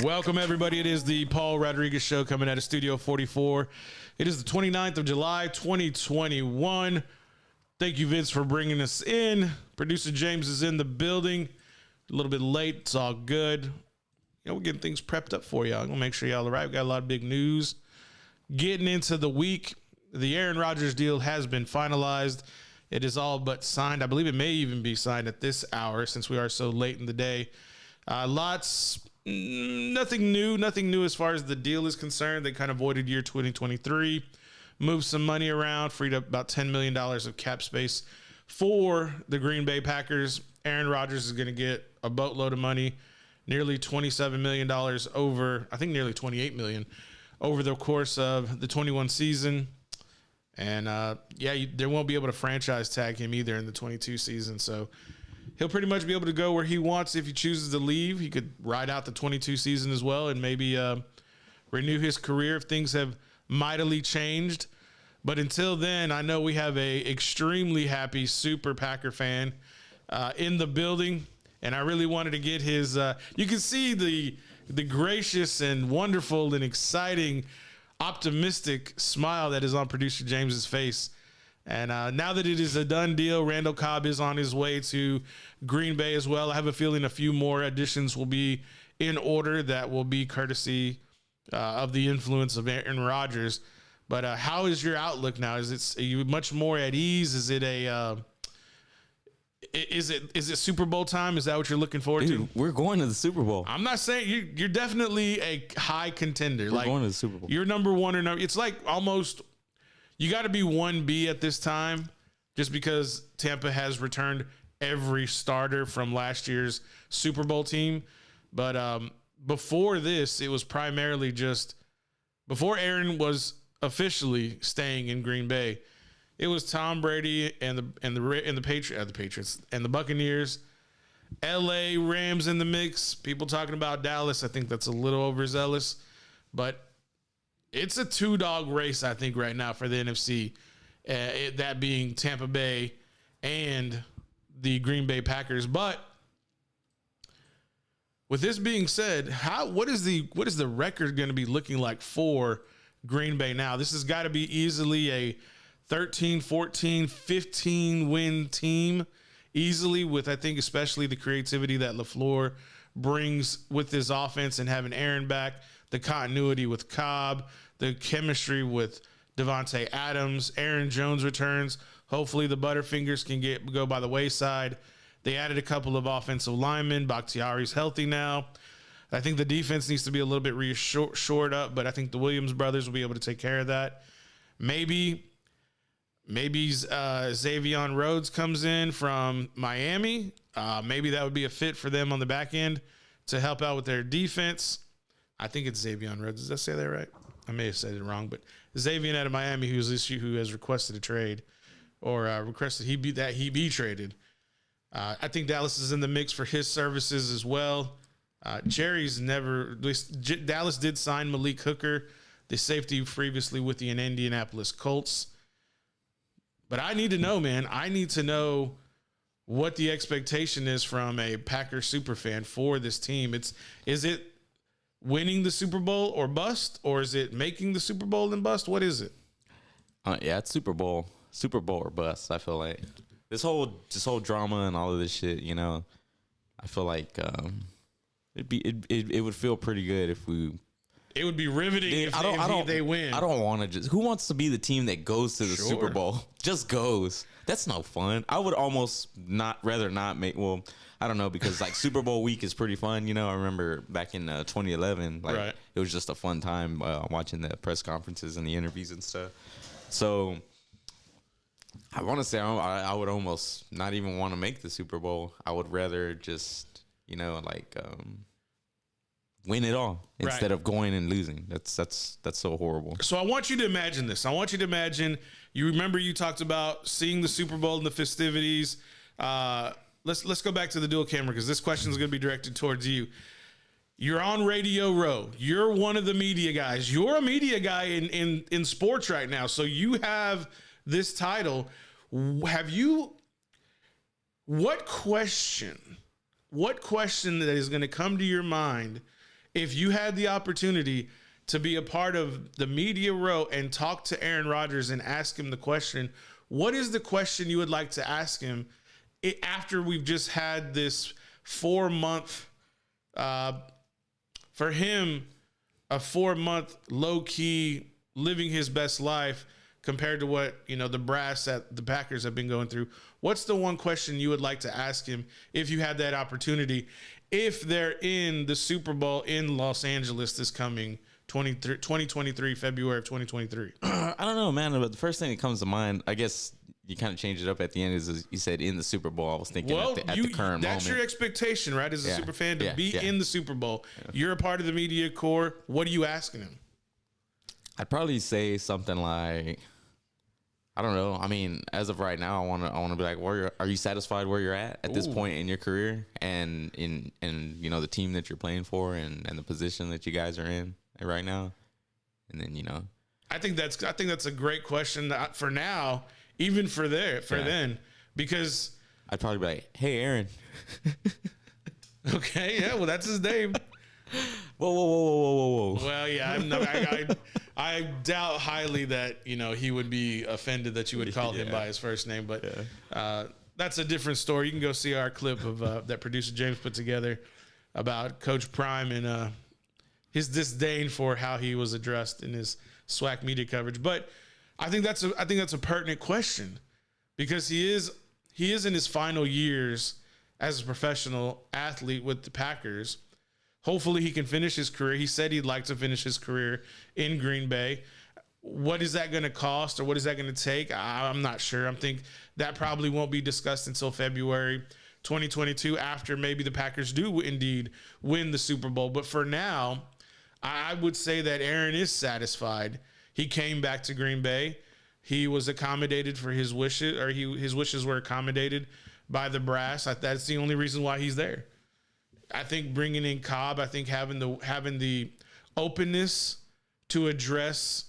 Welcome, everybody. It is the Paul Rodriguez Show coming out of Studio 44. It is the 29th of July, 2021. Thank you, Vince, for bringing us in. Producer James is in the building. A little bit late. It's all good. You know, we're getting things prepped up for y'all. I'm going to make sure y'all are right. We got a lot of big news. Getting into the week, the Aaron Rodgers deal has been finalized. It is all but signed. I believe it may even be signed at this hour since we are so late in the day. Nothing new as far as the deal is concerned. They kind of voided year 2023, moved some money around, freed up about $10 million of cap space for the Green Bay Packers. Aaron Rodgers is going to get a boatload of money, nearly $27 million over, I think nearly $28 million over the course of the 21 season. And they won't be able to franchise tag him either in the 22 season. So he'll pretty much be able to go where he wants if he chooses to leave. He could ride out the 22 season as well and maybe renew his career if things have mightily changed. But until then, I know we have a extremely happy Super Packer fan in the building. And I really wanted to get his you can see the gracious and wonderful and exciting, optimistic smile that is on producer James's face. And now that it is a done deal, Randall Cobb is on his way to Green Bay as well. I have a feeling a few more additions will be in order that will be courtesy of the influence of Aaron Rodgers. But how is your outlook now? Are you much more at ease? Is it is it Super Bowl time? Is that what you're looking forward to? We're going to the Super Bowl. I'm not saying you're definitely a high contender. We're going to the Super Bowl. You're number one or number. It's like almost. You got to be 1B at this time just because Tampa has returned every starter from last year's Super Bowl team. But before this, it was primarily just before Aaron was officially staying in Green Bay, it was Tom Brady and the Patriots and the Buccaneers, LA Rams in the mix. People talking about Dallas. I think that's a little overzealous, but it's a two-dog race, I think, right now for the NFC, that being Tampa Bay and the Green Bay Packers. But with this being said, what is the record going to be looking like for Green Bay now? This has got to be easily a 13, 14, 15-win team, easily with, I think, especially the creativity that LaFleur brings with his offense and having Aaron back, the continuity with Cobb, the chemistry with Devontae Adams, Aaron Jones returns. Hopefully the Butterfingers can go by the wayside. They added a couple of offensive linemen. Bakhtiari's healthy now. I think the defense needs to be a little bit shored up, but I think the Williams brothers will be able to take care of that. Maybe Xavier Rhodes comes in from Miami. Maybe that would be a fit for them on the back end to help out with their defense. I think it's Xavier Rhodes. Did I say that right? I may have said it wrong, but Xavier out of Miami, who has requested a trade or requested he be traded. I think Dallas is in the mix for his services as well. Dallas did sign Malik Hooker, the safety previously with the Indianapolis Colts. But I need to know, man. I need to know what the expectation is from a Packers superfan for this team. Is it winning the Super Bowl or bust, or is it making the Super Bowl and bust? What is it? Yeah, it's Super Bowl or bust. I feel like this whole drama and all of this shit. You know, I feel like it would feel pretty good if we. It would be riveting if they win. I don't want to just. Who wants to be the team that goes to the Super Bowl? Just goes. That's no fun. I would almost rather not make. Well, I don't know, because like Super Bowl week is pretty fun. You know, I remember back in 2011, like It was just a fun time watching the press conferences and the interviews and stuff. So I want to say I would almost not even want to make the Super Bowl. I would rather just win it all instead of going and losing. That's so horrible. So I want you to imagine this. I want you to imagine. You remember you talked about seeing the Super Bowl and the festivities. Let's go back to the dual camera because this question is going to be directed towards you. You're on Radio Row. You're one of the media guys. You're a media guy in sports right now. So you have this title. What question that is going to come to your mind if you had the opportunity to be a part of the media row and talk to Aaron Rodgers and ask him the question, what is the question you would like to ask him after we've just had this 4-month, for him, a 4-month low-key living his best life compared to what, the brass at the Packers have been going through? What's the one question you would like to ask him if you had that opportunity, if they're in the Super Bowl in Los Angeles this coming 2023, February of 2023? I don't know, man, but the first thing that comes to mind, I guess you kind of changed it up at the end, is you said in the Super Bowl. I was thinking at the current moment. That's your expectation, right, as a super fan, to be in the Super Bowl. Yeah. You're a part of the media core. What are you asking him? I'd probably say something like, I don't know. I mean, as of right now, I want to be like, are you satisfied where you're at this point in your career, and in the team that you're playing for, and the position that you guys are in right now? And then I think that's a great question for now, even for then, because I'd probably be like, hey, Aaron. Okay, yeah, well, that's his name. Whoa. Well, yeah, I doubt highly that he would be offended that you would call him by his first name, but that's a different story. You can go see our clip of that producer James put together about Coach Prime and his disdain for how he was addressed in his SWAC media coverage. But I think that's a pertinent question, because he is in his final years as a professional athlete with the Packers. Hopefully he can finish his career. He said he'd like to finish his career in Green Bay. What is that going to cost, or what is that going to take? I'm not sure. I think that probably won't be discussed until February 2022, after maybe the Packers do indeed win the Super Bowl. But for now, I would say that Aaron is satisfied. He came back to Green Bay. He was accommodated for his wishes, or his wishes were accommodated by the brass. That's the only reason why he's there. I think bringing in Cobb, I think having the openness to address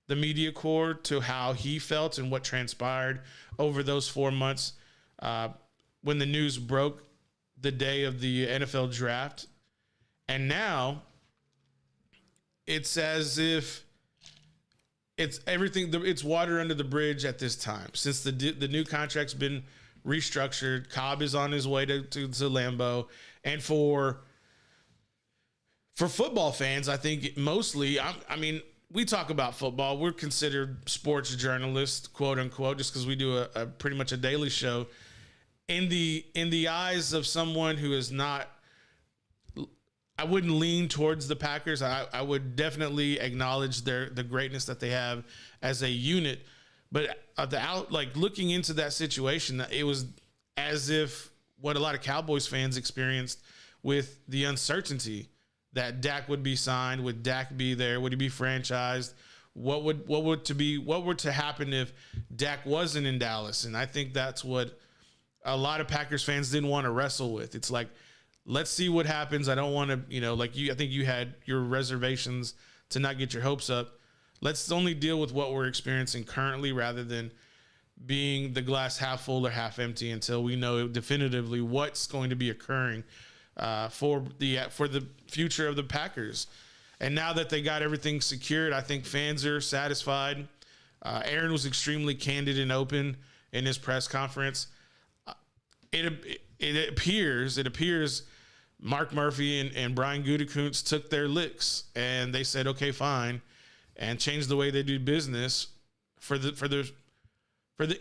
the media corps to how he felt and what transpired over those 4 months when the news broke the day of the NFL draft. And now it's as if it's everything. It's water under the bridge at this time, since the new contract's been restructured. Cobb is on his way to Lambeau. And for football fans, I think mostly, I mean, we talk about football. We're considered sports journalists, quote unquote, just because we do a pretty much a daily show. In the eyes of someone who is not, I wouldn't lean towards the Packers. I would definitely acknowledge the greatness that they have as a unit. But looking into that situation, it was as if what a lot of Cowboys fans experienced with the uncertainty that Dak would be signed. Would Dak be there? Would he be franchised? What were to happen if Dak wasn't in Dallas? And I think that's what a lot of Packers fans didn't want to wrestle with. It's like, let's see what happens. I don't want to, I think you had your reservations to not get your hopes up. Let's only deal with what we're experiencing currently, rather than being the glass half full or half empty, until we know definitively what's going to be occurring for the future of the Packers. And now that they got everything secured, I think fans are satisfied. Aaron was extremely candid and open in his press conference. It appears Mark Murphy and Brian Gutekunst took their licks, and they said, okay, fine, and changed the way they do business for the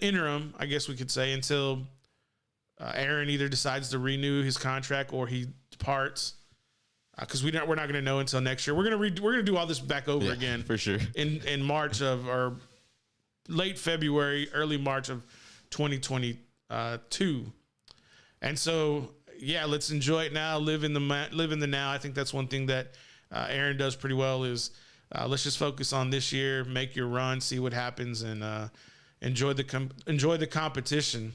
interim, I guess we could say, until Aaron either decides to renew his contract or he departs. Because we're not going to know until next year. We're gonna do all this back over again for sure in March or late February, early March of 2022. And so, let's enjoy it now. Live in the now. I think that's one thing that Aaron does pretty well. Is let's just focus on this year, make your run, see what happens, and enjoy the competition.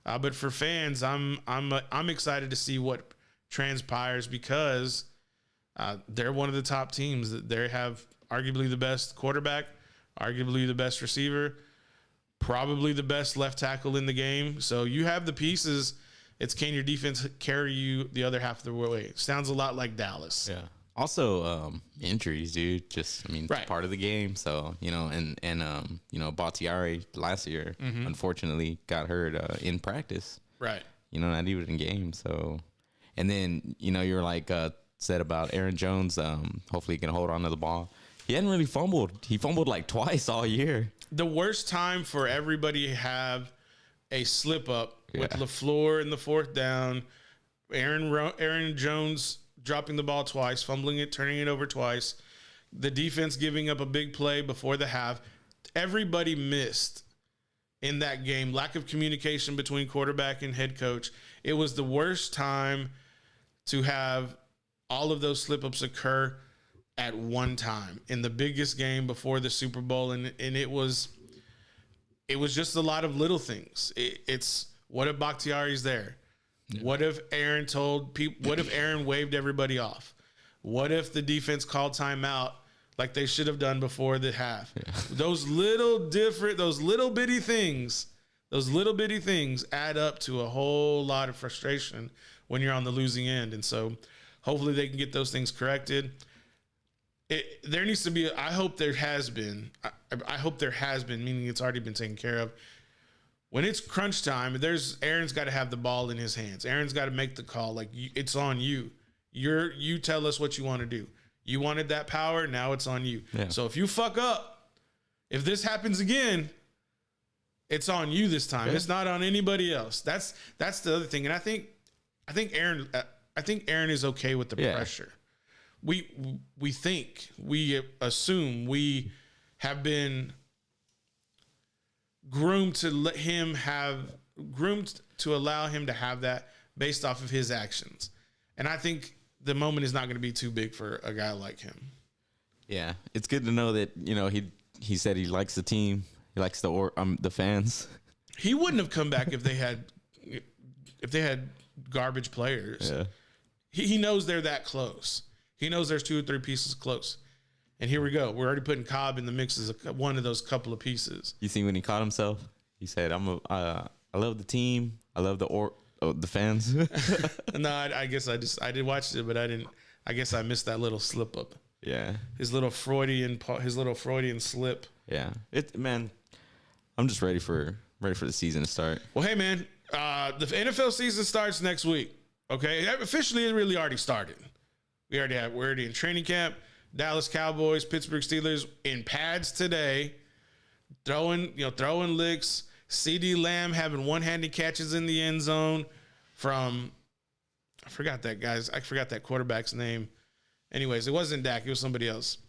But for fans, I'm excited to see what transpires, because they're one of the top teams. They have arguably the best quarterback, arguably the best receiver, probably the best left tackle in the game. So you have the pieces. It's, can your defense carry you the other half of the way? Sounds a lot like Dallas. Yeah. Also, injuries, dude. Just, I mean, Right. part of the game. So, and Bakhtiari last year, unfortunately, got hurt in practice. Right. Not even in game. So, and then, you're like said about Aaron Jones. Hopefully, he can hold on to the ball. He hadn't really fumbled. He fumbled like twice all year. The worst time for everybody to have a slip up with LaFleur in the fourth down, Aaron Jones dropping the ball twice, fumbling it, turning it over twice, the defense giving up a big play before the half. Everybody missed in that game. Lack of communication between quarterback and head coach. It was the worst time to have all of those slip-ups occur at one time in the biggest game before the Super Bowl. And it was just a lot of little things. It's what if Bakhtiari's there? Yeah. What if Aaron told people? What if Aaron waved everybody off? What if the defense called timeout like they should have done before the half? Yeah. Those little bitty things add up to a whole lot of frustration when you're on the losing end. And so hopefully they can get those things corrected. There needs to be, I hope there has been, meaning it's already been taken care of. When it's crunch time, Aaron's got to have the ball in his hands. Aaron's got to make the call. Like, it's on you. You tell us what you want to do. You wanted that power. Now it's on you. Yeah. So if you fuck up, if this happens again, it's on you this time. Yeah. It's not on anybody else. That's the other thing. And I think Aaron is okay with the pressure. We assume we have been groomed to allow him to have that based off of his actions. And I think the moment is not going to be too big for a guy like him. Yeah. It's good to know that, he said he likes the team. He likes the fans. He wouldn't have come back if they had garbage players. Yeah. He knows they're that close. He knows there's 2 or 3 pieces close. And here we go. We're already putting Cobb in the mix as one of those couple of pieces. You see when he caught himself? He said, I love the team. I love the fans. No, I guess I did watch it, but I guess I missed that little slip up. Yeah. His little Freudian slip. Yeah. I'm just ready for the season to start. Well, hey man, the NFL season starts next week. Okay. Officially it really already started. We're already in training camp. Dallas Cowboys, Pittsburgh Steelers in pads today, throwing licks. CeeDee Lamb having one-handed catches in the end zone from, I forgot that quarterback's name. Anyways, it wasn't Dak, it was somebody else.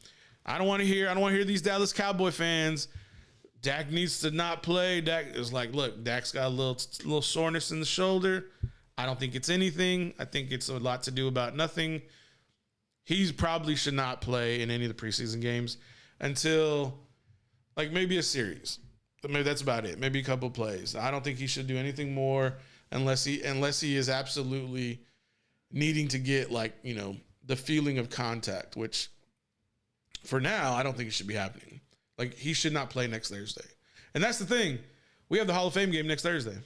I don't want to hear these Dallas Cowboy fans. Dak needs to not play. Dak is like, look, Dak's got a little soreness in the shoulder. I don't think it's anything. I think it's a lot to do about nothing. He probably should not play in any of the preseason games until like maybe a series. Maybe that's about it. Maybe a couple plays. I don't think he should do anything more unless he is absolutely needing to get the feeling of contact, which for now I don't think it should be happening. Like, he should not play next Thursday. And that's the thing. We have the Hall of Fame game next Thursday.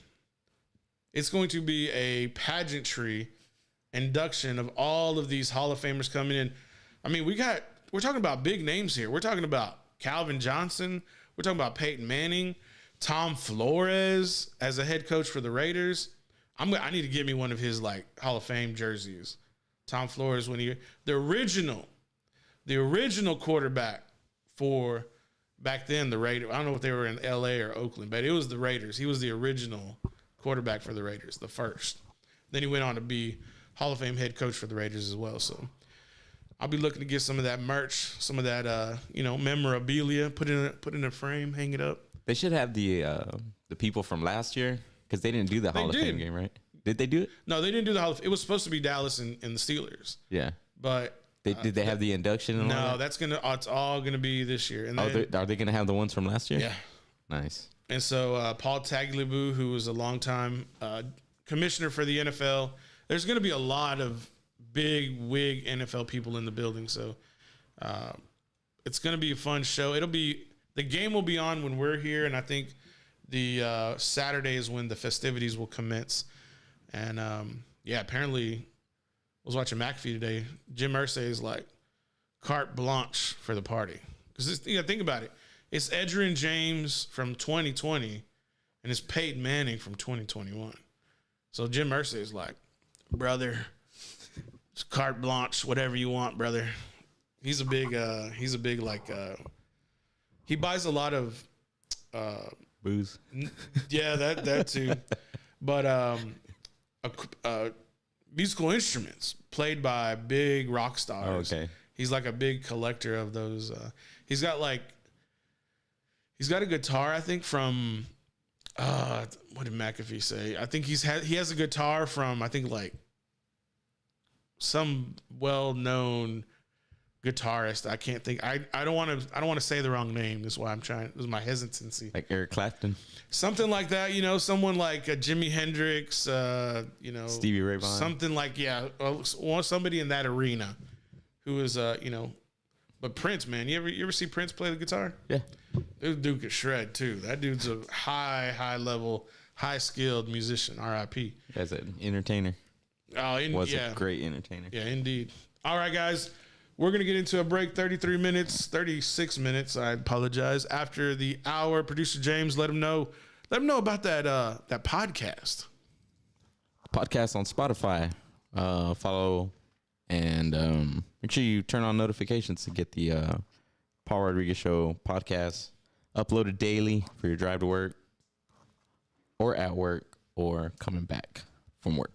It's going to be a pageantry induction of all of these Hall of Famers coming in. I mean, we're talking about big names here. We're talking about Calvin Johnson. We're talking about Peyton Manning, Tom Flores as a head coach for the Raiders. I need to get me one of his Hall of Fame jerseys. Tom Flores, the original quarterback for back then the Raiders. I don't know if they were in LA or Oakland, but it was the Raiders. He was the original quarterback for the Raiders, the first. Then he went on to be Hall of Fame head coach for the Raiders as well. So I'll be looking to get some of that merch, some of that memorabilia, put in a frame, hang it up. They should have the people from last year, because they didn't do the Hall of Fame game, right? Did they do it? No, they didn't do the Hall of Fame. It was supposed to be Dallas and the Steelers. Yeah. But did they have the induction and all that? It's all gonna be this year. And are they gonna have the ones from last year? Yeah. Nice. And so Paul Tagliabue, who was a longtime commissioner for the NFL, there's gonna be a lot of big wig NFL people in the building. So it's gonna be a fun show. The game will be on when we're here, and I think the Saturday is when the festivities will commence. And apparently I was watching McAfee today. Jim Irsay is like, carte blanche for the party. Because think about it. It's Edgerrin James from 2020, and it's Peyton Manning from 2021. So Jim Irsay is like, brother, it's carte blanche, whatever you want, brother. He's a big like he buys a lot of booze. Yeah, that too. But musical instruments played by big rock stars. Oh, okay. He's like a big collector of those. He's got a guitar, I think, from what did McAfee say? I think he has a guitar from, I think, like some well-known guitarist. I can't think. I don't want to say the wrong name. That's why I'm trying. This is my hesitancy. Like Eric Clapton, something like that. someone like Jimi Hendrix. Stevie Ray Vaughan, something like somebody in that arena who is But Prince, man, you ever see Prince play the guitar? Yeah, this dude could shred too. That dude's a high level, high skilled musician. R.I.P. As an entertainer. Was a great entertainer. Yeah, indeed. All right, guys. We're going to get into a break, 36 minutes. I apologize. After the hour, producer James, let him know about that podcast. Podcast on Spotify. Follow and make sure you turn on notifications to get the Paul Rodriguez Show podcast uploaded daily for your drive to work or at work or coming back from work.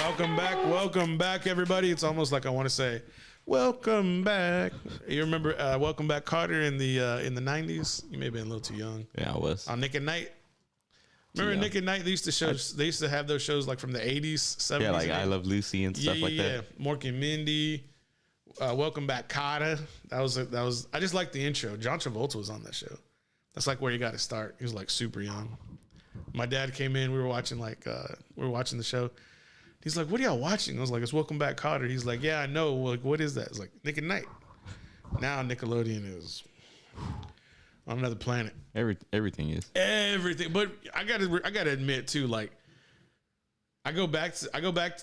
Welcome back, everybody. It's almost like I want to say, welcome back. You remember Welcome Back Carter in the 90s? You may have been a little too young. Yeah, I was. On Nick at Night. Remember Nick at Night? They used to have those shows like from the 80s, 70s. Yeah, like I Love Lucy and stuff like that. Yeah, Mork and Mindy. Welcome Back Carter. That was. I just like the intro. John Travolta was on that show. That's like where you got to start. He was like super young. My dad came in. We were watching the show. He's like, "What are y'all watching?" I was like, "It's Welcome Back Kotter." He's like, "Yeah, I know." Like, what is that? It's like Nick at Night. Now Nickelodeon is on another planet. Everything is everything. But I gotta admit too, like I go back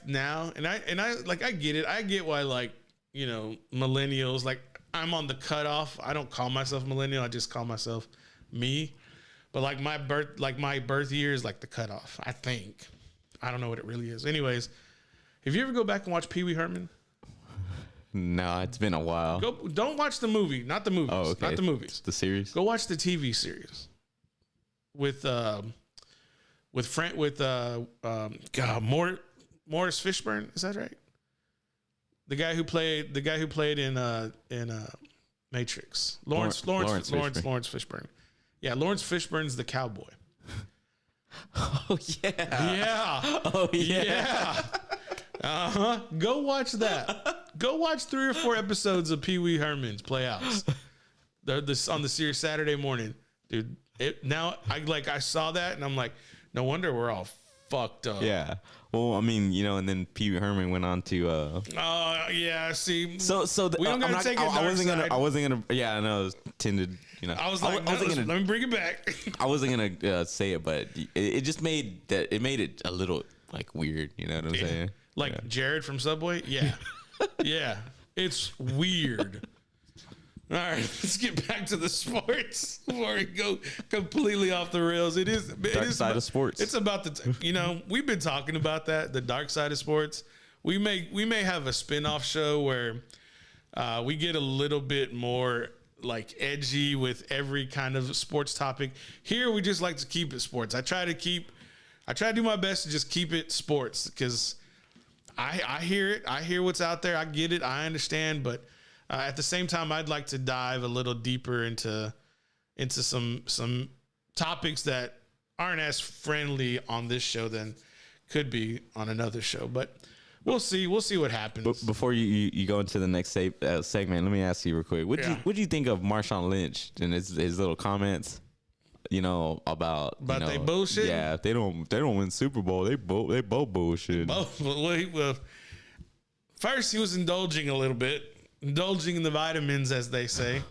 now, and I like I get it. I get why, like, you know, millennials, like I'm on the cutoff. I don't call myself millennial. I just call myself me. But like my birth year is like the cutoff, I think. I don't know what it really is. Anyways, if you ever go back and watch Pee Wee Herman? No, it's been a while. Don't watch the movie. Not the movies. Oh, okay. Not the movies. The series. Go watch the TV series with Morris Fishburne. Is that right? The guy who played in Matrix. Lawrence Fishburne. Yeah, Lawrence Fishburne's the cowboy. Oh yeah. Yeah. Oh yeah. Go watch that. Go watch 3 or 4 episodes of Pee Wee Herman's Playhouse. On the series Saturday morning, dude. I saw that and I'm like, no wonder we're all fucked up. Yeah. Well, I mean, you know, and then Pee Wee Herman went on to. Yeah. See. So we don't gotta take it. I wasn't gonna. Yeah, I know. Tended. You know. I was like, let me bring it back. I wasn't gonna say it, but it just made that. It made it a little like weird. You know what I'm saying? Like Jared from Subway. Yeah. Yeah. It's weird. All right, let's get back to the sports before we go completely off the rails. It is dark side of sports. It's about we've been talking about that, the dark side of sports. We may have a spinoff show where we get a little bit more like edgy with every kind of sports topic. Here we just like to keep it sports. I try to do my best to just keep it sports because I hear it. I hear what's out there. I get it. I understand, but at the same time, I'd like to dive a little deeper into some topics that aren't as friendly on this show than could be on another show. But we'll see. We'll see what happens. But before you go into the next segment, let me ask you real quick. What do you think of Marshawn Lynch and his little comments? You know about they bullshit. Yeah, they don't win Super Bowl. They both bullshit. Well, first he was indulging a little bit. Indulging in the vitamins, as they say,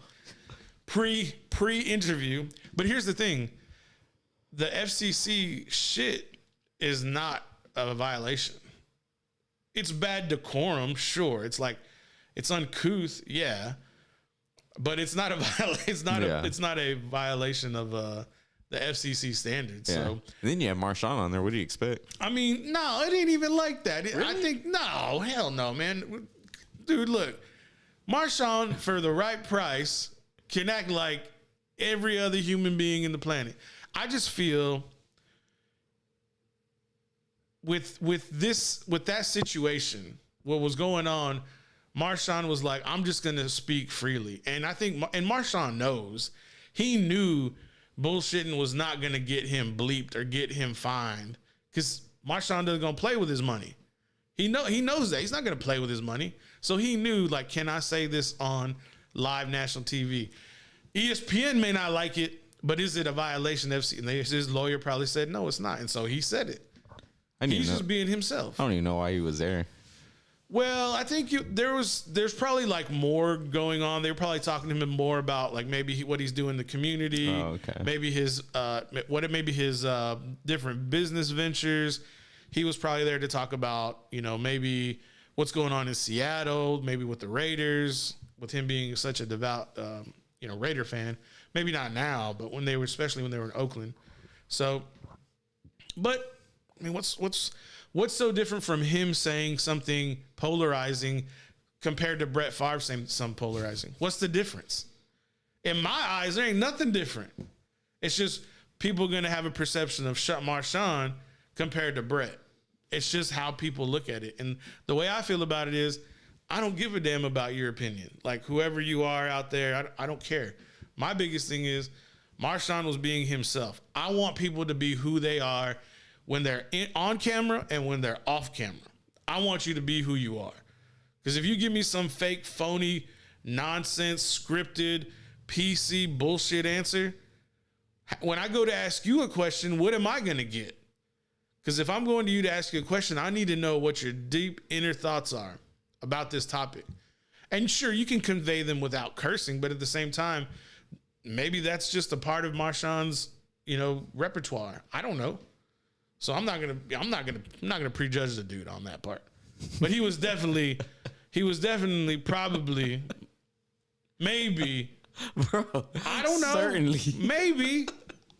pre-interview. But here's the thing: the FCC shit is not a violation. It's bad decorum, sure. It's like it's uncouth, yeah, but it's not a it's not a violation of the FCC standards. Yeah. So and then you have Marshawn on there. What do you expect? I mean, no, it ain't even like that. Really? I think no, hell no, man, dude, look. Marshawn, for the right price, can act like every other human being in the planet. I just feel with that situation, what was going on, Marshawn was like, I'm just going to speak freely. And I think, and Marshawn knows, he knew bullshitting was not going to get him bleeped or get him fined because Marshawn doesn't going to play with his money. He knows that. He's not going to play with his money. So he knew, like, can I say this on live national TV? ESPN may not like it, but is it a violation of FCC? And his lawyer probably said, no, it's not. And so he said it. He's just being himself. I don't even know why he was there. Well, I think there's probably like more going on. They were probably talking to him more about like maybe what he's doing in the community. Oh, okay. Maybe his different business ventures. He was probably there to talk about, maybe what's going on in Seattle, maybe with the Raiders, with him being such a devout, Raider fan. Maybe not now, but especially when they were in Oakland. So, but I mean, what's so different from him saying something polarizing compared to Brett Favre saying something polarizing? What's the difference? In my eyes, there ain't nothing different. It's just people are going to have a perception of Marshawn compared to Brett. It's just how people look at it. And the way I feel about it is, I don't give a damn about your opinion. Like, whoever you are out there, I don't care. My biggest thing is Marshawn was being himself. I want people to be who they are when they're on camera and when they're off camera. I want you to be who you are. Because if you give me some fake, phony, nonsense, scripted, PC bullshit answer, when I go to ask you a question, what am I going to get? Because if I'm going to you to ask you a question, I need to know what your deep inner thoughts are about this topic. And sure, you can convey them without cursing, but at the same time, maybe that's just a part of Marshawn's, repertoire. I don't know. So I'm not gonna prejudge the dude on that part. But he was definitely probably, maybe, Bro, I don't know. Certainly. Maybe.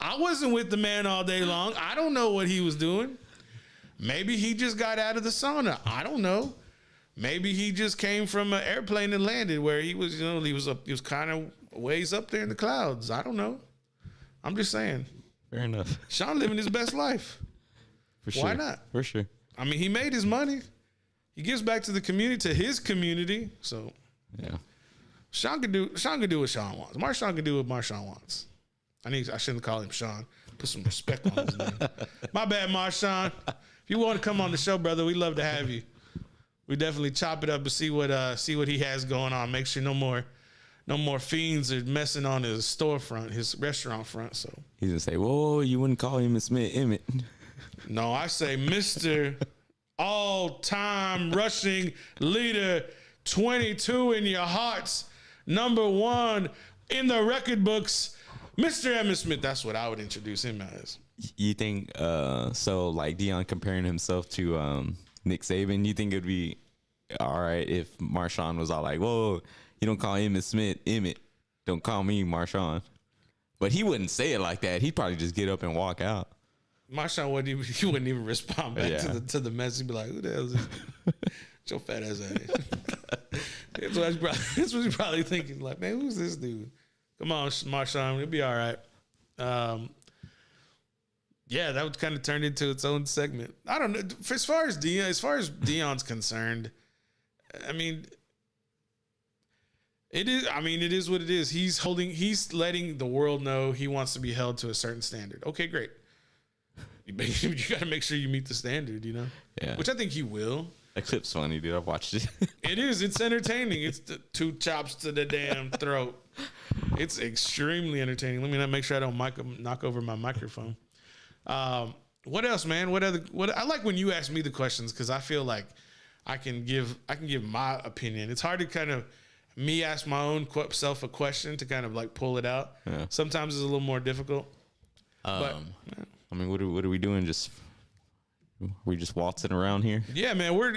I wasn't with the man all day long. I don't know what he was doing. Maybe he just got out of the sauna. I don't know. Maybe he just came from an airplane and landed where he was, he was kind of ways up there in the clouds. I don't know. I'm just saying. Fair enough. Sean living his best life. For sure. Why not? For sure. I mean, he made his money. He gives back to the community, to his community. So Yeah. Sean can do what Sean wants. Marshawn can do what Marshawn wants. I shouldn't call him Sean. Put some respect on his name. My bad, Marshawn. If you want to come on the show, brother, we'd love to have you. We definitely chop it up and see what he has going on. Make sure no more fiends are messing on his storefront, his restaurant front. So He's gonna say, "Whoa, you wouldn't call him Smith Emmett." no, I say Mr. All-time rushing leader, 22 in your hearts, number 1 in the record books, Mr. Emmitt Smith. That's what I would introduce him as. You think so? Like Deion comparing himself to Nick Saban, you think it'd be all right if Marshawn was all like, "Whoa, you don't call Emmitt Smith Emmett, don't call me Marshawn." But he wouldn't say it like that. He'd probably just get up and walk out. Marshawn wouldn't even respond back Yeah. to the message. He'd be like, "Who the hell is this? Get your fat ass out of here." That's what he's probably thinking. Like, man, who's this dude? Come on, Marshawn, it'll be all right. Yeah, that would kind of turn into its own segment. I don't know. As far as Deion's concerned, I mean, it is what it is. He's letting the world know he wants to be held to a certain standard. Okay, great. You got to make sure you meet the standard, Yeah. Which I think he will. That clip's funny, dude. I've watched it. It is. It's entertaining. It's the 2 chops to the damn throat. It's extremely entertaining. Let me not make sure I don't knock over my microphone. What else, man? What I like when you ask me the questions, because I feel like I can give my opinion. It's hard to kind of me ask my own self a question to kind of like pull it out. Yeah. Sometimes it's a little more difficult. But I mean, what are we doing? We just waltzing around here? yeah, man, we're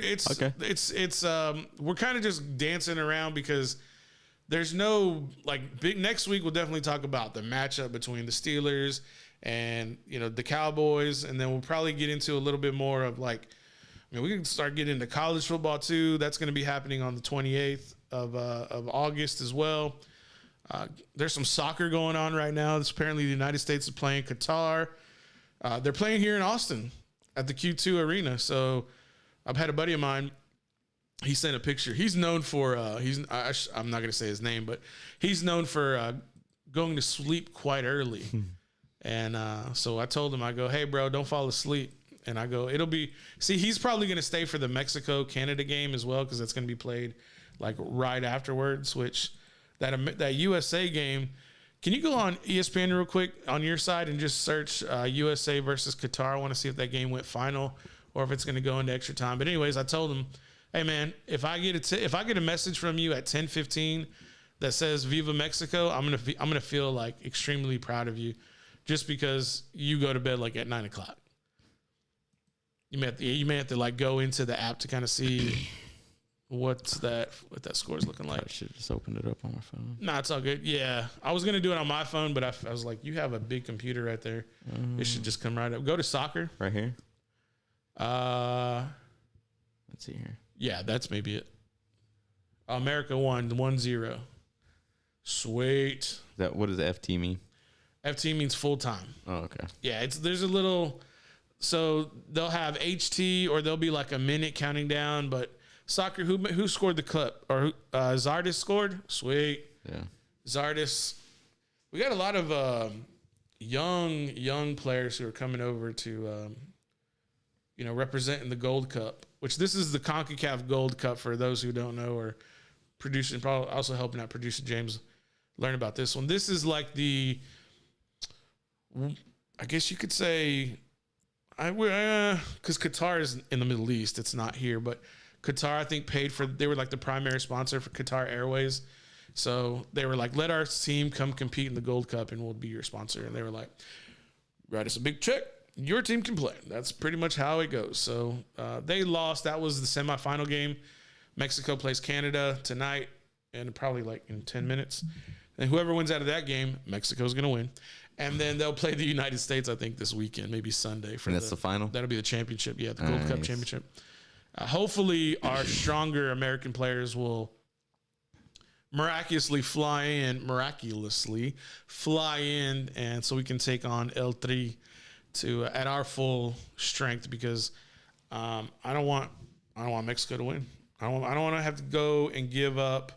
kind of just dancing around because there's no big. Next week we'll definitely talk about the matchup between the Steelers and the Cowboys, and then we'll probably get into a little bit more of we can start getting into college football too. That's going to be happening on the 28th of August as well. There's some soccer going on right now. Apparently the United States is playing Qatar. They're playing here in Austin at the Q2 Arena. So I've had a buddy of mine. He sent a picture. He's known for I'm not going to say his name, but he's known for going to sleep quite early. And so I told him, I go, "Hey, bro, don't fall asleep." And I go, he's probably going to stay for the Mexico-Canada game as well, because it's going to be played right afterwards, which that USA game. Can you go on ESPN real quick on your side and just search USA versus Qatar? I want to see if that game went final or if it's going to go into extra time. But anyways, I told him, "Hey, man, if I get a message from you at 10:15 that says Viva Mexico, I'm gonna feel extremely proud of you, just because you go to bed at 9 o'clock. You may have to go into the app to kind of see what that score is looking like." I should just opened it up on my phone. Nah, it's all good. Yeah, I was gonna do it on my phone, but I was like, "You have a big computer right there. It should just come right up." Go to soccer. Right here. Let's see here. Yeah, that's maybe it. America won 1-0. Sweet. What does FT mean? FT means full time. Oh, okay. Yeah, there's a little So they'll have HT or there'll be like a minute counting down. But soccer, who scored the clip? Or Zardis scored? Sweet. Yeah. Zardis. We got a lot of young players who are coming over to, representing the Gold Cup, which this is the CONCACAF Gold Cup for those who don't know, or producing, probably also helping out producer James learn about this one. This is like I guess you could say, because Qatar is in the Middle East, it's not here, but Qatar, I think, they were like the primary sponsor for Qatar Airways. So they were like, let our team come compete in the Gold Cup and we'll be your sponsor. And they were like, write us a big check. Your team can play. That's pretty much how it goes. So they lost. That was the semifinal game. Mexico plays Canada tonight and probably like in 10 minutes. And whoever wins out of that game, Mexico's going to win. And then they'll play the United States, I think, this weekend, maybe Sunday. And that's the final? That'll be the championship. Yeah, the Gold Cup championship. Hopefully our stronger American players will miraculously fly in, and so we can take on El Tri at our full strength, because I don't want Mexico to win. I don't want to have to go and give up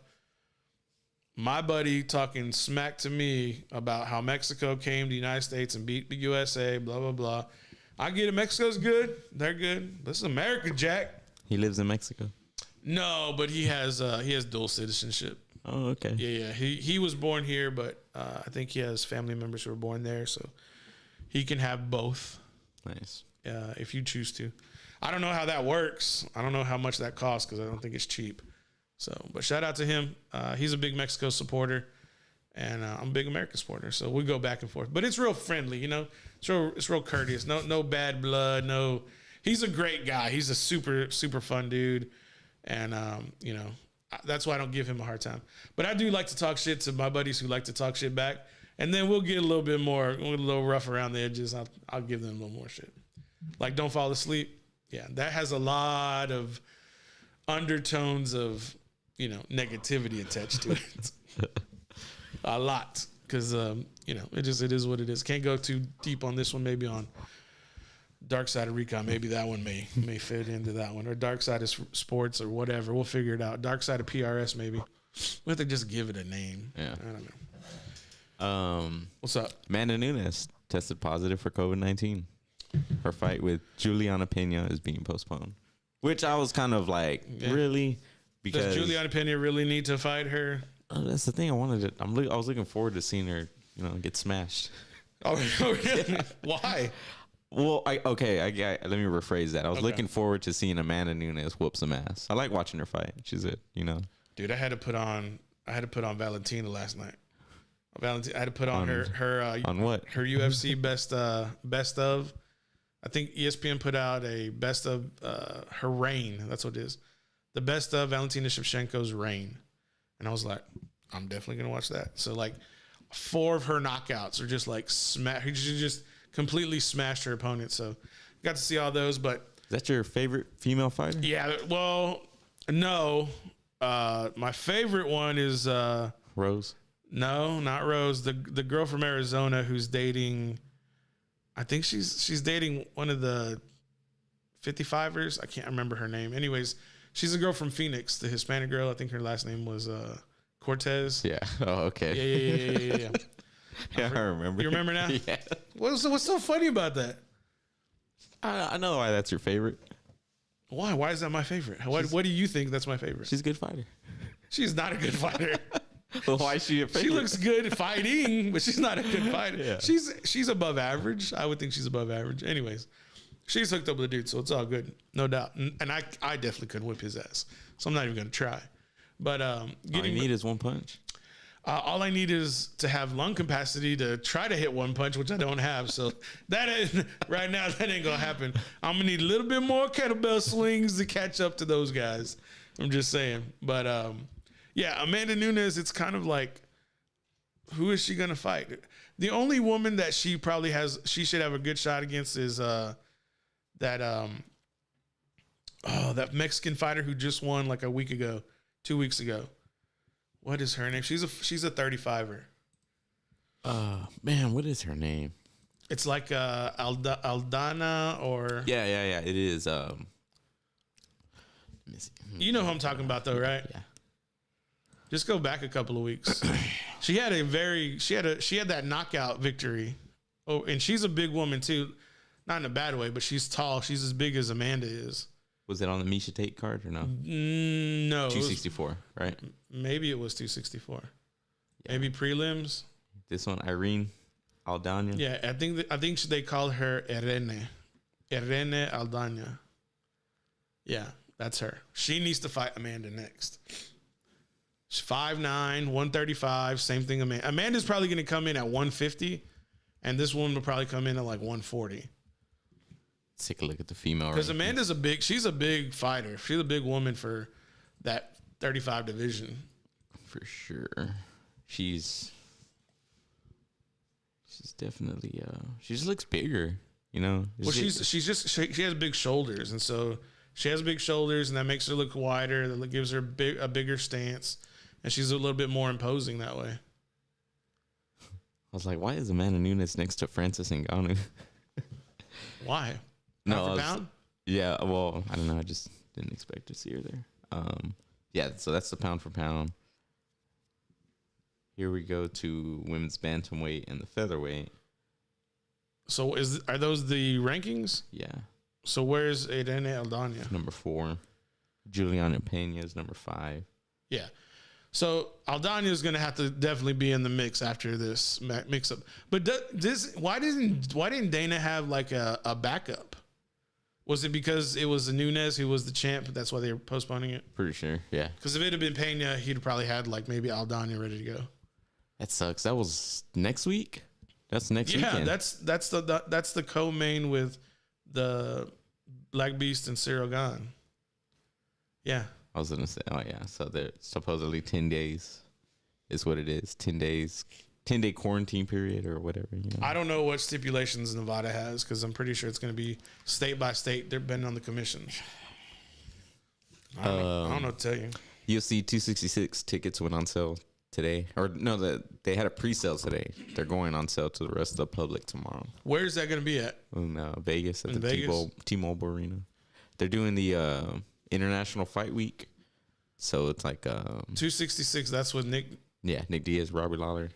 my buddy talking smack to me about how Mexico came to the United States and beat the USA, blah, blah, blah. I get it. Mexico's good. They're good. This is America, Jack. He lives in Mexico. No, but he has dual citizenship. Oh, okay. Yeah. He was born here, but I think he has family members who were born there, so he can have both. Nice. If you choose to. I don't know how that works. I don't know how much that costs, because I don't think it's cheap. So, but shout out to him. He's a big Mexico supporter, and I'm a big America supporter. So we go back and forth. But it's real friendly, It's real courteous. No bad blood. No. He's a great guy. He's a super, super fun dude, and that's why I don't give him a hard time. But I do like to talk shit to my buddies who like to talk shit back. And then we'll get a little bit more, a little rough around the edges. I'll give them a little more shit. Like, don't fall asleep. Yeah, that has a lot of undertones of, negativity attached to it. A lot. Because, it is what it is. Can't go too deep on this one. Maybe on Dark Side of Recon, maybe that one may fit into that one, or Dark Side of Sports, or whatever. We'll figure it out. Dark Side of PRS, maybe. We have to just give it a name. Yeah, I don't know. What's up? Amanda Nunes tested positive for COVID-19. Her fight with Juliana Pena is being postponed, which I was kind of like, really? Because does Juliana Pena really need to fight her? That's the thing. I was looking forward to seeing her, get smashed. Oh, really? Why? Well, let me rephrase that. I was looking forward to seeing Amanda Nunes whoop some ass. I like watching her fight. She's it, Dude, I had to put on Valentina last night. I had to put on her on what? Her UFC best of. I think ESPN put out a best of her reign. That's what it is. The best of Valentina Shevchenko's reign. And I was like, I'm definitely gonna watch that. So like 4 of her knockouts are just like she just completely smashed her opponent. So got to see all those. But is that your favorite female fighter? Yeah. Well, no. My favorite one is Rose. No, not Rose. The girl from Arizona who's dating. I think she's dating one of the 55ers. I can't remember her name. Anyways, she's a girl from Phoenix, the Hispanic girl. I think her last name was Cortez. Yeah. Oh, okay. Yeah. Yeah, I remember. You remember now? Yeah. What's so funny about that? I know why that's your favorite. Why? Why is that my favorite? What do you think that's my favorite? She's a good fighter. She's not a good fighter. Well, why is she a favorite? She looks good fighting, but she's not a good fighter. Yeah. She's above average. I would think she's above average. Anyways, she's hooked up with a dude, so it's all good, no doubt. And I definitely couldn't whip his ass, so I'm not even gonna try. But all you need is one punch. All I need is to have lung capacity to try to hit one punch, which I don't have. So right now that ain't gonna happen. I'm gonna need a little bit more kettlebell swings to catch up to those guys. I'm just saying. But yeah, Amanda Nunes, it's kind of like, who is she gonna fight? The only woman that she should have a good shot against is that Mexican fighter who just won like 2 weeks ago. What is her name? She's a 35er. Man, what is her name? It's like Aldana or Yeah. It is. Let me see. you know who I'm talking about though, right? Yeah. Just go back a couple of weeks. She had that knockout victory. Oh, and she's a big woman too, not in a bad way, but she's tall. She's as big as Amanda is. Was it on the Misha Tate card or no? No, 264, right? Maybe it was 264. Yeah. Maybe prelims. This one, Irene Aldana. Yeah, I think they called her Irene Aldana. Yeah, that's her. She needs to fight Amanda next. She's 5'9", 135. Same thing. Amanda's probably going to come in at 150, and this woman will probably come in at like 140. Let's take a look at the female. Because Amanda's she's a big fighter. She's a big woman for that 35 division. For sure. She's definitely she just looks bigger, you know. Well, she has big shoulders, and so she has big shoulders, and that makes her look wider. That gives her a bigger stance, and she's a little bit more imposing that way. I was like, why is Amanda Nunes next to Francis Ngannou? Why? No, pound? Yeah. Well, I don't know. I just didn't expect to see her there. Yeah. So that's the pound for pound. Here we go to women's bantamweight and the featherweight. So are those the rankings? Yeah. So where's Irene Aldana? Number 4. Juliana Pena is number 5. Yeah. So Aldana is going to have to definitely be in the mix after this mix up. But why didn't Dana have like a backup? Was it because it was Nunes who was the champ? That's why they were postponing it. Pretty sure. Yeah. Because if it had been Pena, he'd probably had like maybe Aldana ready to go. That sucks. That was next week. That's next weekend. Yeah, that's the co-main with the Black Beast and Cyril Gane. Yeah. I was gonna say, oh yeah. So they're supposedly 10 days is what it is. 10 days, 10-day quarantine period or whatever. You know? I don't know what stipulations Nevada has because I'm pretty sure it's going to be state by state. They're bending on the commissions. I don't know what to tell you. UFC 266 tickets went on sale today, or no, they had a pre-sale today. They're going on sale to the rest of the public tomorrow. Where is that going to be at? In Vegas at the Vegas? T-Mobile Arena. They're doing the International Fight Week, so it's like 266. That's what Nick. Yeah, Nick Diaz, Robert Lawler.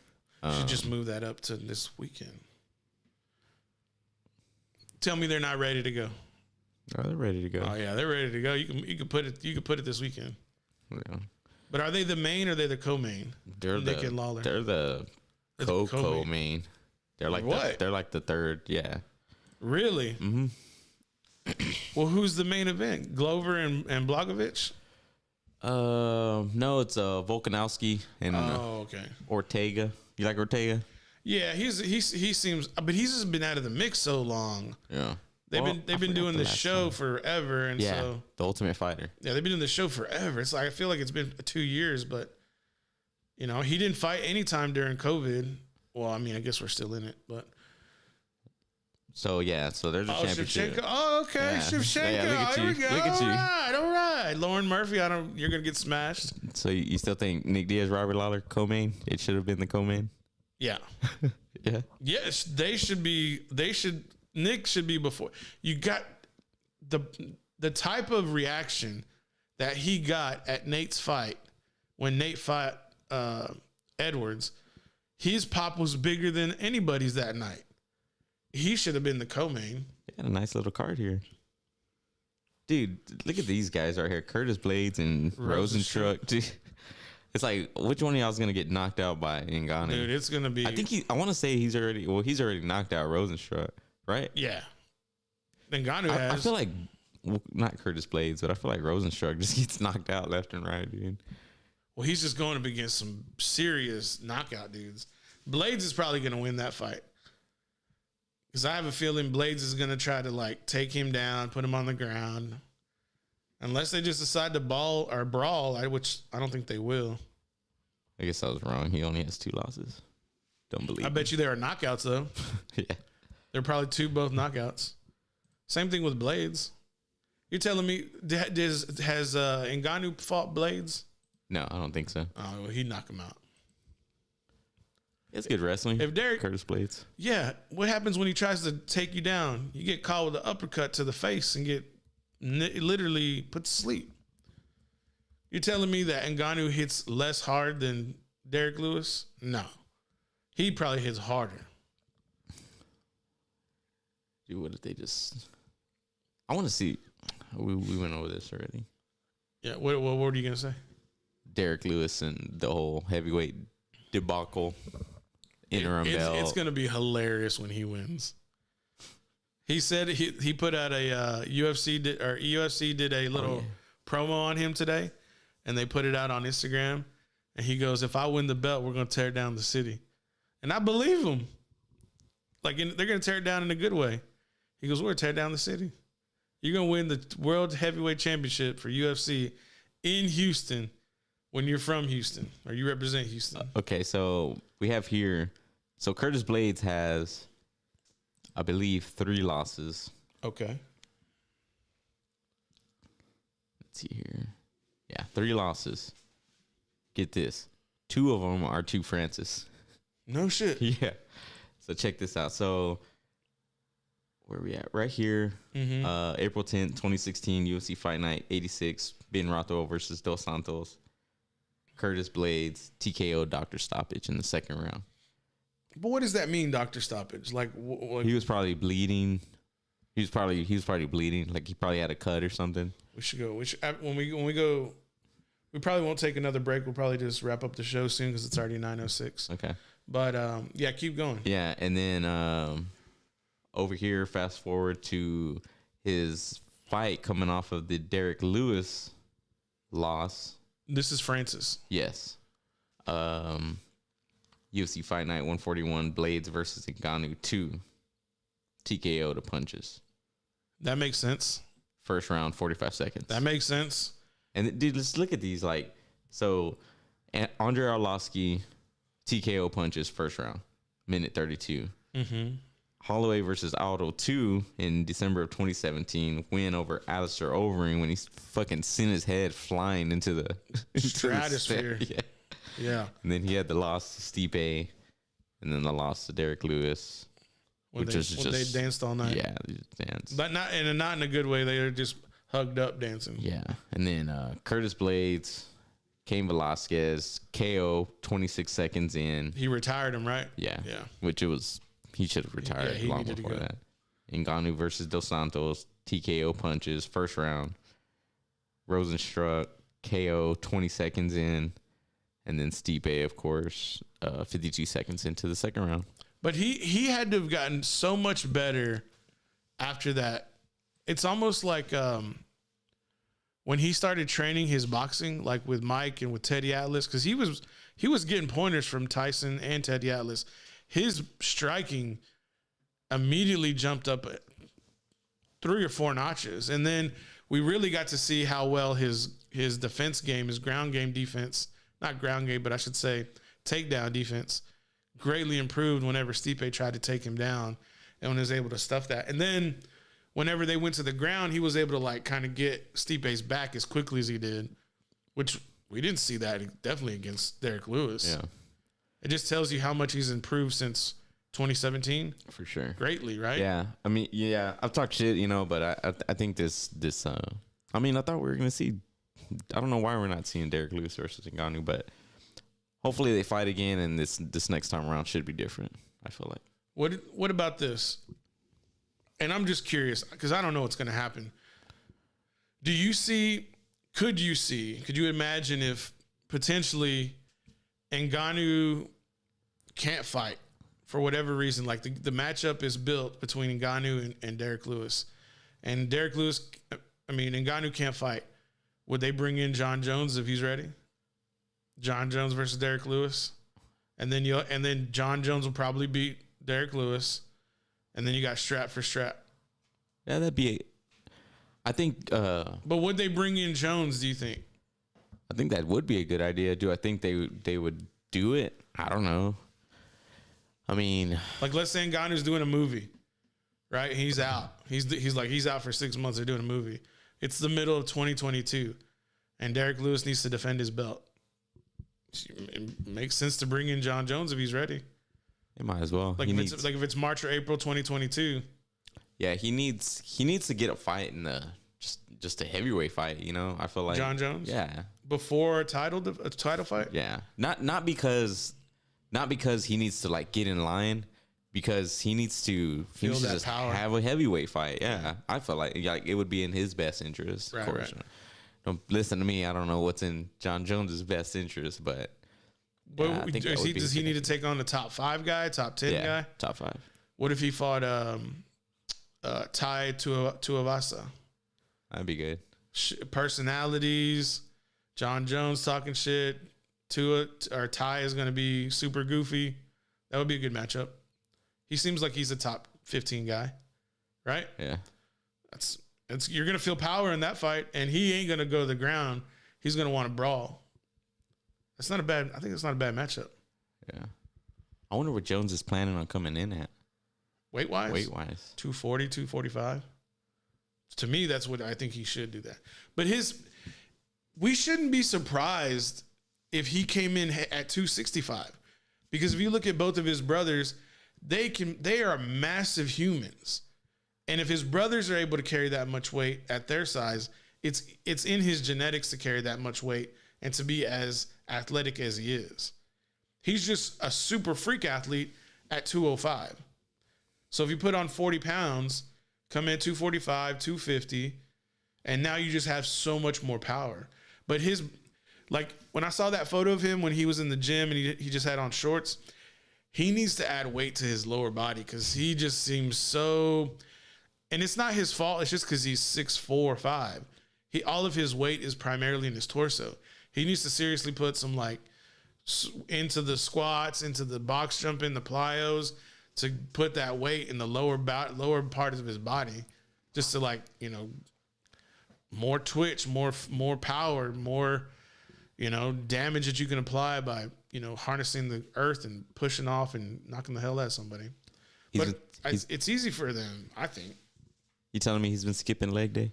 Should just move that up to this weekend. Tell me they're not ready to go. Oh, they're ready to go. Oh yeah, they're ready to go. You can put it this weekend. Yeah. But are they the main or are they the co-main? They're Nick and Lawler. They're the co-main. They're like what? They're like the third. Yeah. Really? Mm-hmm. Well, who's the main event? Glover and Blachowicz? No, it's Volkanovski and okay. Ortega. You like Ortega? Yeah, he seems, but he's just been out of the mix so long. Yeah. They've been doing this show forever, and so the Ultimate Fighter. Yeah, they've been doing this show forever. It's like I feel like it's been 2 years, but you know he didn't fight anytime during COVID. Well, I mean, I guess we're still in it, but. So yeah, so there's a championship. Shevchenko. Oh, okay, Yeah. Shevchenko. Yeah, look at Here we you. go. Look at you. All right. Lauren Murphy. You're gonna get smashed. So you still think Nick Diaz, Robert Lawler, co-main? It should have been the co-main. Yeah. Yeah. Yes, they should be. Nick should be before. You got the type of reaction that he got at Nate's fight when Nate fought Edwards. His pop was bigger than anybody's that night. He should have been the co-main. He had a nice little card here. Dude, look at these guys right here. Curtis Blades and Rosenstruck. Dude, it's like, which one of y'all is going to get knocked out by Ngannou? Dude, it's going to be... I want to say he's already knocked out Rosenstruck, right? Yeah. Ngannou has... I feel like, not Curtis Blades, but I feel like Rosenstruck just gets knocked out left and right, dude. Well, he's just going up against some serious knockout dudes. Blades is probably going to win that fight. Because I have a feeling Blades is going to try to like take him down, put him on the ground. Unless they just decide to brawl, which I don't think they will. I guess I was wrong. He only has 2 losses. Don't believe I bet you there are knockouts, though. Yeah. There are probably 2 both knockouts. Same thing with Blades. You're telling me, has Ngannou fought Blades? No, I don't think so. Oh, well, he'd knock him out. It's good wrestling. If Derek Curtis Blades. Yeah, what happens when he tries to take you down? You get caught with an uppercut to the face and get literally put to sleep. You're telling me that Ngannou hits less hard than Derek Lewis? No. He probably hits harder. Dude, what if they just... I want to see... We went over this already. Yeah, what were you going to say? Derek Lewis and the whole heavyweight debacle. Interim belt. It's going to be hilarious when he wins. He said he put out a UFC did a little promo on him today, and they put it out on Instagram. And he goes, "If I win the belt, we're going to tear down the city," and I believe him. Like they're going to tear it down in a good way. He goes, "We're going to tear down the city. You're going to win the World Heavyweight Championship for UFC in Houston when you're from Houston or you represent Houston." Okay, so we have here. So Curtis Blades has, I believe, 3 losses. Okay. Let's see here. Yeah, 3 losses. Get this. 2 of them are to Francis. No shit. Yeah. So check this out. So where we at? Right here. April 10th, 2016, UFC Fight Night 86. Ben Rothwell versus Dos Santos. Curtis Blades, TKO doctor stoppage in the second round. But what does that mean, doctor stoppage? Like he was probably bleeding. He was probably bleeding. Like he probably had a cut or something. We should go. When we go. We probably won't take another break. We'll probably just wrap up the show soon because it's already 9:06. Okay. But yeah, keep going. Yeah, and then over here, fast forward to his fight coming off of the Derek Lewis loss. This is Francis. Yes. UFC Fight Night 141, Blades versus Ngannou 2. TKO to punches. That makes sense. First round, 45 seconds. That makes sense. And dude, let's look at these. Like, so Andre Arlovsky, TKO punches first round, minute 32. Holloway versus Aldo 2 in December of 2017, win over Alistair Overeem when he fucking sent his head flying into the stratosphere. Yeah. And then he had the loss to Stipe, and then the loss to Derek Lewis, When they danced all night. Yeah, they just danced. But not in a good way. They were just hugged up dancing. Yeah. And then Curtis Blades, Cain Velasquez, KO 26 seconds in. He retired him, right? Yeah. Yeah. He should have retired he long needed to before go. that. Ngannou versus Dos Santos, TKO punches, first round. Rosenstruck, KO 20 seconds in. And then Stipe, of course, 52 seconds into the second round. But he had to have gotten so much better after that. It's almost like when he started training his boxing, like with Mike and with Teddy Atlas, because he was getting pointers from Tyson and Teddy Atlas. His striking immediately jumped up 3 or 4 notches, and then we really got to see how well his defense game, his ground game defense, not ground game, but I should say takedown defense, greatly improved whenever Stipe tried to take him down and when he was able to stuff that. And then whenever they went to the ground, he was able to like kind of get Stipe's back as quickly as he did, which we didn't see that definitely against Derek Lewis. Yeah. It just tells you how much he's improved since 2017. For sure. Greatly, right? Yeah. I mean, yeah, I've talked shit, but I think this I mean, I thought we were going to see, I don't know why we're not seeing Derek Lewis versus Ngannou, but hopefully they fight again, and this next time around should be different, I feel like. What about this? And I'm just curious because I don't know what's going to happen. Could you imagine if potentially Ngannou can't fight for whatever reason, like the matchup is built between Ngannou and Derek Lewis, and Ngannou can't fight. Would they bring in John Jones if he's ready? John Jones versus Derek Lewis, and then John Jones will probably beat Derek Lewis, and then you got strap for strap. Yeah, that'd be. I think. But would they bring in Jones? Do you think? I think that would be a good idea. Do I think they would do it? I don't know. I mean, like let's say Ngannou's doing a movie, right? He's out. He's out for 6 months. They're doing a movie. It's the middle of 2022, and Derek Lewis needs to defend his belt. It makes sense to bring in John Jones if he's ready. It might as well. Like if it's March or April 2022. Yeah, he needs to get a fight in the just a heavyweight fight. You know, I feel like John Jones. Yeah, before a title fight. Yeah, not because he needs to like get in line, because he needs to just have a heavyweight fight. Yeah, I feel like it would be in his best interest. Of course. Right. Don't listen to me. I don't know what's in John Jones's best interest, but I think does he need to take on the top 5 guy, top 10 guy? Top 5. What if he fought Tai Tuivasa? That'd be good. Personalities, John Jones talking shit. Tai is going to be super goofy. That would be a good matchup. He seems like he's a top 15 guy, right? Yeah. You're going to feel power in that fight, and he ain't going to go to the ground. He's going to want to brawl. I think it's not a bad matchup. Yeah. I wonder what Jones is planning on coming in at. Weight-wise? 240, 245. To me, that's what I think he should do that. But we shouldn't be surprised if he came in at 265. Because if you look at both of his brothers, they are massive humans. And if his brothers are able to carry that much weight at their size, it's in his genetics to carry that much weight and to be as athletic as he is. He's just a super freak athlete at 205. So if you put on 40 pounds, come in 245, 250, and now you just have so much more power. But when I saw that photo of him when he was in the gym and he just had on shorts, he needs to add weight to his lower body because he just seems so... And it's not his fault. It's just because he's 6'4", 5. All of his weight is primarily in his torso. He needs to seriously put some into the squats, into the box jump, in the plyos, to put that weight in the lower part of his body, just to more twitch, more power, more damage that you can apply by harnessing the earth and pushing off and knocking the hell out of somebody. It's easy for them, I think. You telling me he's been skipping leg day?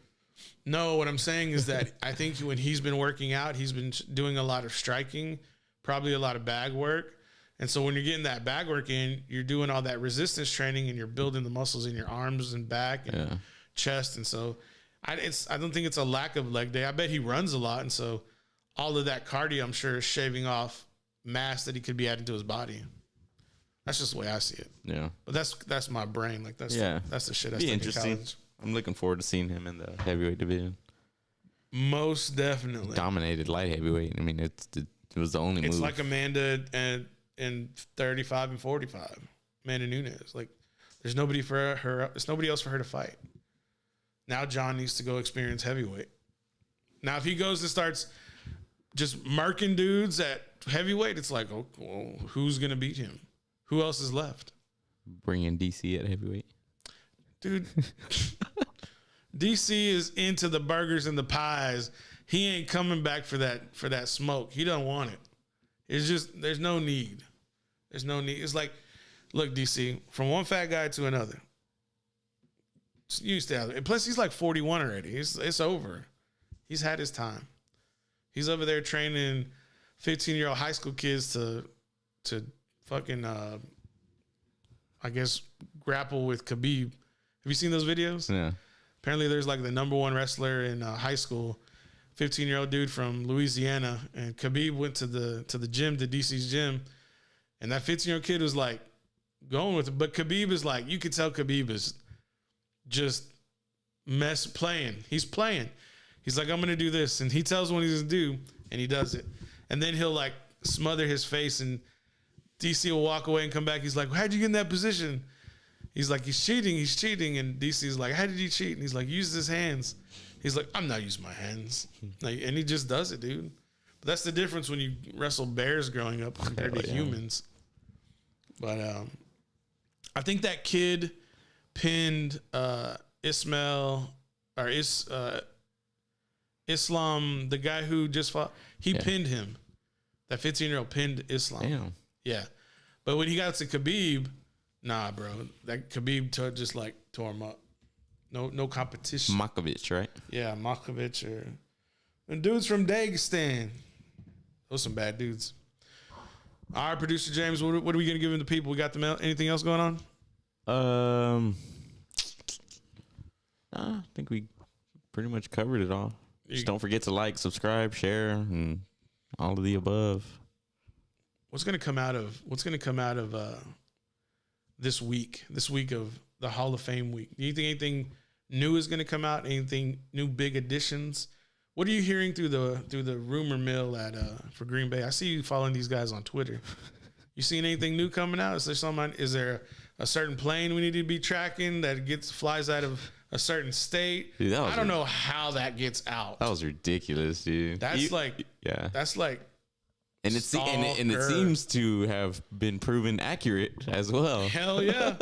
No, what I'm saying is that I think when he's been working out, he's been doing a lot of striking, probably a lot of bag work. And so when you're getting that bag work in, you're doing all that resistance training and you're building the muscles in your arms and back and chest. And so I don't think it's a lack of leg day. I bet he runs a lot. And so all of that cardio, I'm sure, is shaving off mass that he could be adding to his body. That's just the way I see it. Yeah. But that's my brain. That's the shit I studied in college. I'm looking forward to seeing him in the heavyweight division. Most definitely. Dominated light heavyweight. I mean, it was the only move. It's like Amanda and 35 and 45. Amanda Nunes. There's nobody for her. There's nobody else for her to fight. Now John needs to go experience heavyweight. Now if he goes and starts just marking dudes at heavyweight, it's like, oh, well, who's gonna beat him? Who else is left? Bring in DC at heavyweight. Dude, DC is into the burgers and the pies. He ain't coming back for that smoke. He don't want it. It's just there's no need. There's no need. It's like, look, DC, from one fat guy to another. You stay out. Plus, he's like 41 already. It's over. He's had his time. He's over there training 15-year-old high school kids to fucking I guess grapple with Khabib. Have you seen those videos? Yeah. Apparently there's the number 1 wrestler in high school, 15-year-old dude from Louisiana, and Khabib went to the gym, to DC's gym, and that 15-year-old kid was going with it. But Khabib is you could tell Khabib is just playing. He's playing. He's like, I'm going to do this. And he tells what he's going to do, and he does it. And then he'll smother his face, and DC will walk away and come back. He's like, how'd you get in that position? He's like, he's cheating. And DC's like, how did he cheat? And he's like, use his hands. He's like, I'm not using my hands. And he just does it, dude. But that's the difference when you wrestle bears growing up compared to humans. But I think that kid pinned Islam, the guy who just fought. He pinned him. That 15-year-old pinned Islam. Damn. Yeah. But when he got to Khabib, nah, bro. That Khabib just tore him up. No competition. Makovich, right? Yeah, Makovich and dudes from Dagestan. Those some bad dudes. All right, producer James, what are we gonna give the people? We got the mail. Anything else going on? I think we pretty much covered it all. Just don't forget to like, subscribe, share, and all of the above. What's gonna come out of this week? This week of the Hall of Fame week. Do you think anything new is gonna come out? Anything new, big additions? What are you hearing through the rumor mill for Green Bay? I see you following these guys on Twitter. You seen anything new coming out? Is there a certain plane we need to be tracking that flies out of a certain state? Dude, I don't know how that gets out. That was ridiculous, dude. That's like. And it seems to have been proven accurate as well. Hell yeah.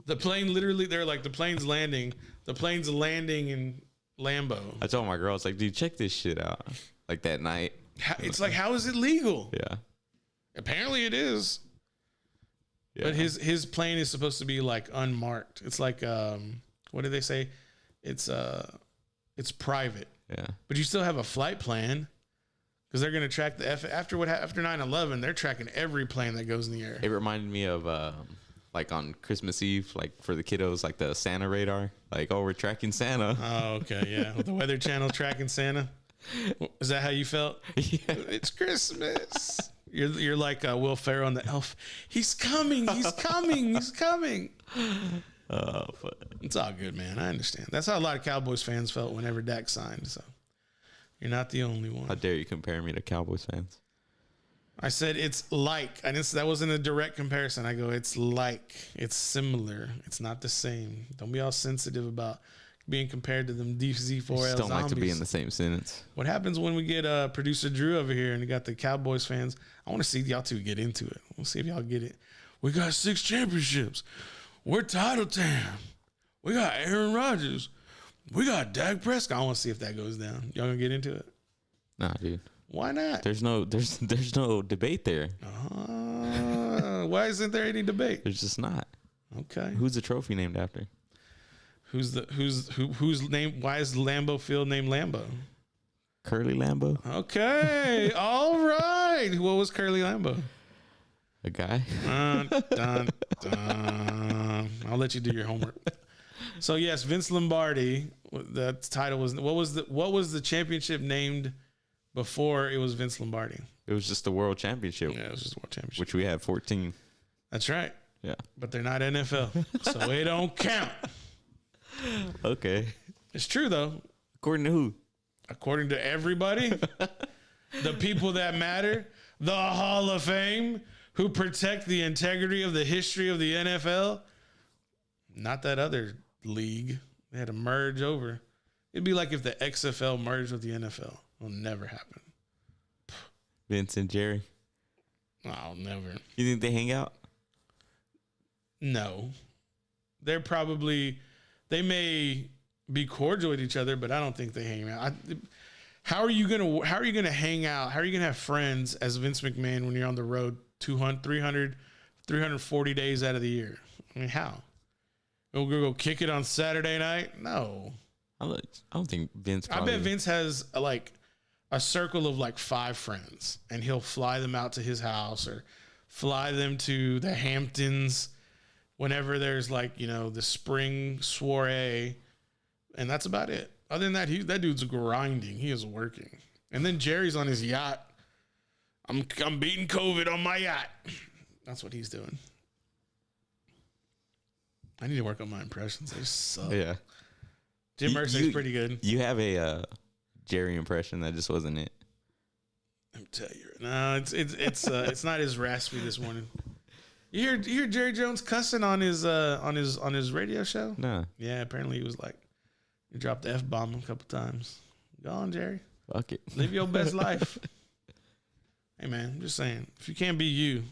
The plane literally, they're like, the plane's landing in Lambeau. I told my girl, I was like, dude, check this shit out. Like that night. It's like, how is it legal? Yeah. Apparently it is. Yeah. But his plane is supposed to be like unmarked. It's like, what do they say? It's private. Yeah. But you still have a flight plan. Because they're going to track after 9/11, they're tracking every plane that goes in the air. It reminded me of like on Christmas Eve, like for the kiddos, like the Santa radar. Like, oh, we're tracking Santa. Oh, okay, yeah. With the Weather Channel tracking Santa. Is that how you felt? Yeah. It's Christmas. You're like Will Ferrell on The Elf. He's coming. He's coming. He's coming. Oh, fuck. It's all good, man. I understand. That's how a lot of Cowboys fans felt whenever Dak signed. So. You're not the only one. How dare you compare me to Cowboys fans? I said it's like. That wasn't a direct comparison. I go, it's like. It's similar. It's not the same. Don't be all sensitive about being compared to them DZ4L zombies. Don't like to be in the same sentence. What happens when we get producer Drew over here and we got the Cowboys fans? I want to see y'all two get into it. We'll see if y'all get it. We got 6 championships. We're title town. We got Aaron Rodgers. We got Dak Prescott. I want to see if that goes down. Y'all gonna get into it? Nah, dude. Why not? There's no debate there. Why isn't there any debate? There's just not. Okay. Who's the trophy named after? Who's name? Why is Lambeau Field named Lambeau? Curly Lambeau. Okay. All right. What was Curly Lambeau? A guy. Dun, dun, dun. I'll let you do your homework. So yes, Vince Lombardi. The title was what was the championship named before it was Vince Lombardi? It was just the World Championship. Yeah, it was just the World Championship, which we had 14. That's right. Yeah, but they're not NFL, so it don't count. Okay, it's true though. According to who? According to everybody, the people that matter, the Hall of Fame, who protect the integrity of the history of the NFL. Not that other league. They had to merge over. It'd be like if the XFL merged with the NFL. It'll never happen. Vince and Jerry. Oh, never. You think they hang out? No. They may be cordial with each other, but I don't think they hang out. How are you gonna hang out? How are you gonna have friends as Vince McMahon when you're on the road 200, 300, 340 days out of the year? I mean, how? We'll go kick it on Saturday night? No. I don't think Vince. I bet Vince has a circle of 5 friends, and he'll fly them out to his house or fly them to the Hamptons whenever there's the spring soiree, and that's about it. Other than that, that dude's grinding. He is working. And then Jerry's on his yacht. I'm beating COVID on my yacht. That's what he's doing. I need to work on my impressions. They suck. Yeah. Jim Irsay's pretty good. You have a Jerry impression. That just wasn't it. I'm telling you. No, it's not as raspy this morning. You hear Jerry Jones cussing on his radio show? No. Yeah, apparently he dropped the F-bomb a couple times. Go on, Jerry. Fuck it. Live your best life. Hey man, I'm just saying, if you can't be you,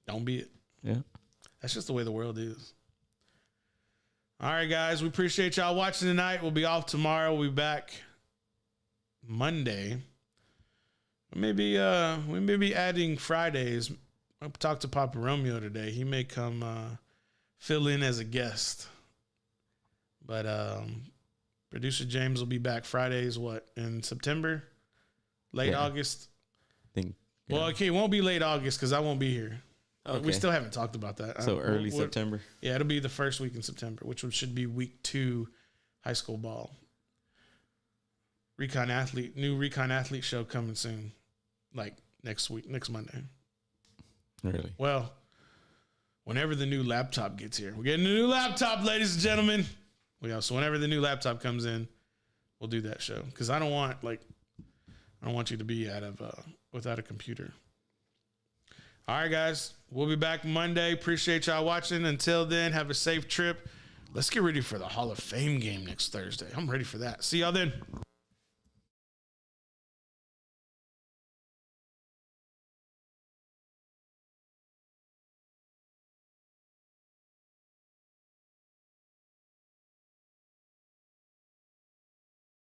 don't be it. Yeah. That's just the way the world is. All right, guys. We appreciate y'all watching tonight. We'll be off tomorrow. We'll be back Monday. Maybe we may be adding Fridays. I talked to Papa Romeo today. He may come fill in as a guest. But producer James will be back Fridays, in September? Late August? I think Well, okay, it won't be late August because I won't be here. Okay. We still haven't talked about that. So early September. Yeah, it'll be the first week in September, which should be week 2 high school ball. New Recon Athlete show coming soon, like next Monday. Really? Well, whenever the new laptop gets here. We're getting a new laptop, ladies and gentlemen. So whenever the new laptop comes in, we'll do that show. Because I don't want you to be without a computer. All right, guys. We'll be back Monday. Appreciate y'all watching. Until then, have a safe trip. Let's get ready for the Hall of Fame game next Thursday. I'm ready for that. See y'all then.